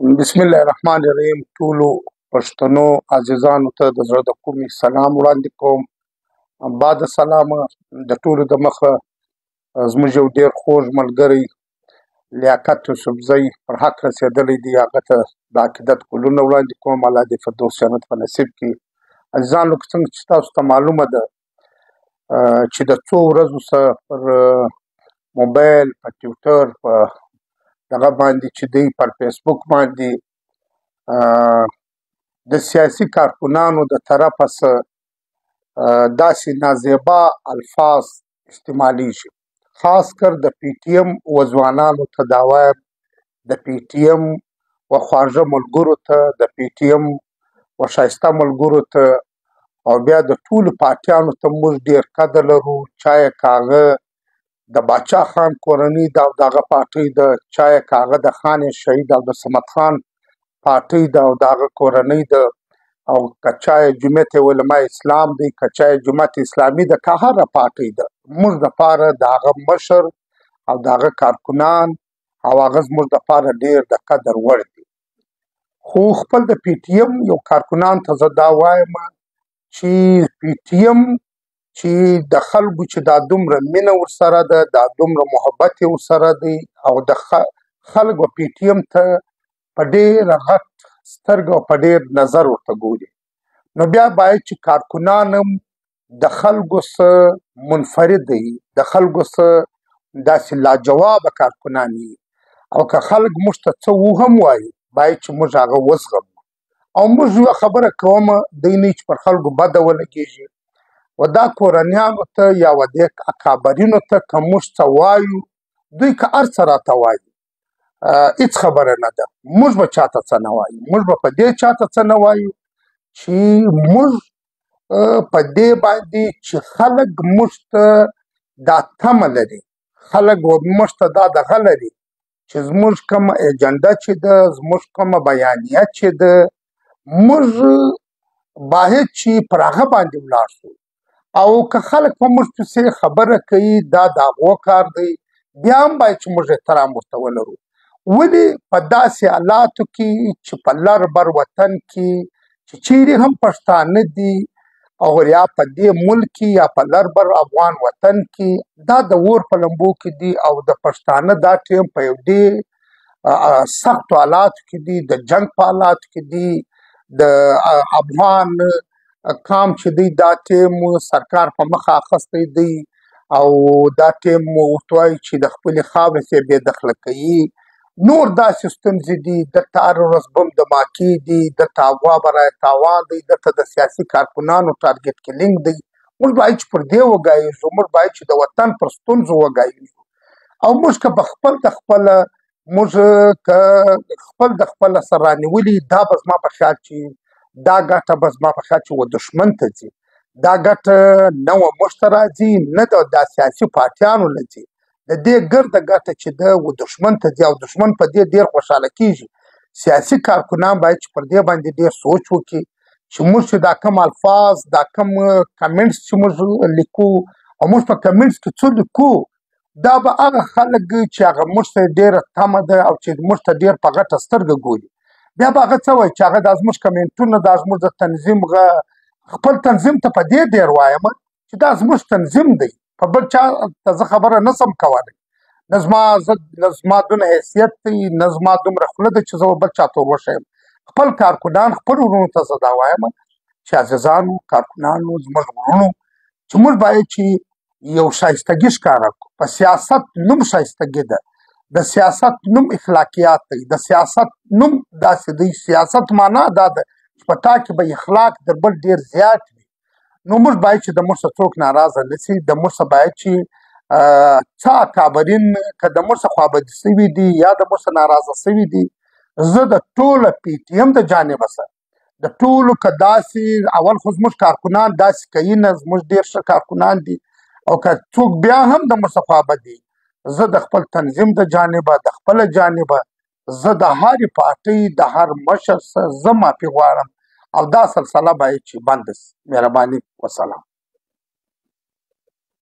بسم الله الرحمن الرحیم. ټولو پښتنو عزیزانو ته د زړه د کومې سلام وړاندې کوم. بعد سلامه د ټولو د مخه زموږ یو ډېر خوږ ملګری لیاقت یوسفزی پر حق رسېدلی دی، هغه ته د عقیدت ګلونه وړاندې کوم. الله دې فردوس جنت په نصیب کړي. عزیزانو، لکه څنګه چې تاسو ته معلومه ده چې د څو ورځو څخه پر موبایل، په ټویټر، په دغه باندې چې دی پر فیسبوک باندې د سیاسي کارکنانو د طرفه څخه داسې نازیبا الفاظ استعمالیږي. خاص کر د پی ټي ایم و ځوانانو ته دا وایم، د پی ټي ایم و خواږه ملګرو ته، د پی ټي ایم و ښایسته ملګرو ته، او بیا د ټولو پارټیانو ته موږ ډېر قدر لرو. چای کاغه د باچا خان کورنۍ ده او دغه پارټۍ ده، چای کاغه د خان شهید او د صمد خان پارټۍ ده او دغه کورنۍ ده، او که چای جمعیت علماء اسلام دی، که چای جماعت اسلامي ده، که هره پارټۍ ده، موږ دپاره د هغه مشر او د هغه کارکنان او هغه زموږ دپاره ډېر د قدر وړ دي. خو خپل د پی ټي ایم یو کارکنان ته زه دا وایم چې پی ټي ایم چې د خلکو چې دا دومره مینه ورسره ده، دا دومره محبت یې ورسره دی، او د خلکو پی ټي ایم ته په ډېره غټ سترګه او په ډېر نظر ورته ګوري، نو بیا باید چې کارکنان هم د خلکو څخه منفرد وي، د خلکو څخه داسې لاجوابه کارکنان وي، او که خلک موږ ته څه هم وایي باید چې موږ هغه وزغمو. او موږ یوه خبره کومه، دی نه چې پر خلکو بده ولګېږي، و دا کورنیانو ته یا و دې اکابرینو ته که موږ څه وایو، دوی که هر څه راته وایي هېڅ خبره نه ده، موږ به چاته څه نه وایو. موږ به په دې چاته څه نه وایو چې موږ په دې باندې چې خلک موږ ته دا تمه لري، خلک موږ ته دا دغه لري چې زموږ کومه ایجنډه چې ده، زموږ کومه بیانیه چې ده، موږ باید چې پر هغه باندې ولاړ شو. او که خلک په موږ پسې خبره کوي، دا د هغو کار دی، بیا هم باید چې موږ احترام ورته ولرو. ولې په داسې حالاتو کې چې په لر بر وطن کې چې چیرې هم پښتانه دي، او یا په دې ملک کې یا په لر بر افغان وطن کې دا د اور په لمبو کې دي، او د پښتانه دا ټیم په یو ډېر سختو حالاتو کې دي، د جنګ په حالاتو کې دي. د افغان قام چې دی دا ټیم سرکار په مخه اخیستی دی، او دا ټیم ورته وایي چې د خپلې خاورې څخه بې دخله کوي. نور داسې ستونزې دي، دلته هره ورځ بم دماکې دي، دلته افغوا برای تاوان دی، دلته د سیاسي کارکنانو ټارګېټ کلینګ دی. موږ باید چې پر دې وګایږو، موږ باید چې د وطن پر ستونزو وګایږو، او موږ که په خپل د خپله موږ که خپل د خپله سر رانیولي، دا به زما په خیال چې دا ګټه به زما په خیال چې و دښمن ته ځي. دا ګټه نه و موږ ته راځي، نه د دا سیاسي پارټیانو نه ځي، د دې ګرده ګټه چې ده و دښمن ته ځي، او دښمن په دې ډېر خوشحاله کېږي. سیاسي کارکنان باید چې پر دې باندې ډېر سوچ وکړي چې موږ چې دا کوم الفاظ، دا کوم کمنټس چې موږ لیکو، او موږ په کمنټس کې څه لیکو، دا به هغه خلک چې هغه موږ ته ډېره تمه ده او چې موږ ته ډېر په غټه سترګه ګوري، بیا به هغه څه وایي چې هغه دا زموږ کمنټونه، دا زموږ د تنظیم خپل تنظیم ته په دې ډېر وایم چې دا زموږ تنظیم دی، په بل چا ته زه خبره نه شم کولی. نه زما دونه حیثیت دی، نه زما دومره خوله ده چې زه بل چا ته وښیم. خپل کارکنان، خپل ورونو ته زه دا وایم چې عزیزانو، کارکنانو، زموږ ورونو، چې موږ باید چې یو ښایستګي ښکاره کړو. په سیاست نوم ښایستګي ده، د سیاست نوم اخلاقیات دی، د سیاست نوم داسې دی. سیاست معنا دا ده چې په تا کې به اخلاق در بل ډېر زیات وي. نو موږ باید چې د موږ څخه څوک ناراضه نه شي، د موږ څخه باید چې څه اکابرین که د موږ څخه خوابدي شوي دي یا د موږ څخه ناراضه شوي دي، زه د ټوله پی ټي ایم د جانبه څخه د ټولو که داسې اول خو زموږ کارکنان داسې کوي نه، زموږ ډېر ښه کارکنان دي، او که څوک بیا هم د موږ څخه خوابدي، زه د خپل تنظیم د جانبه، د خپله جانبه، زه د هرې پارټۍ د هر مشر څخه زه معافي غواړم، او دا سلسله باید چې بنده شي. مهرباني، وسلام.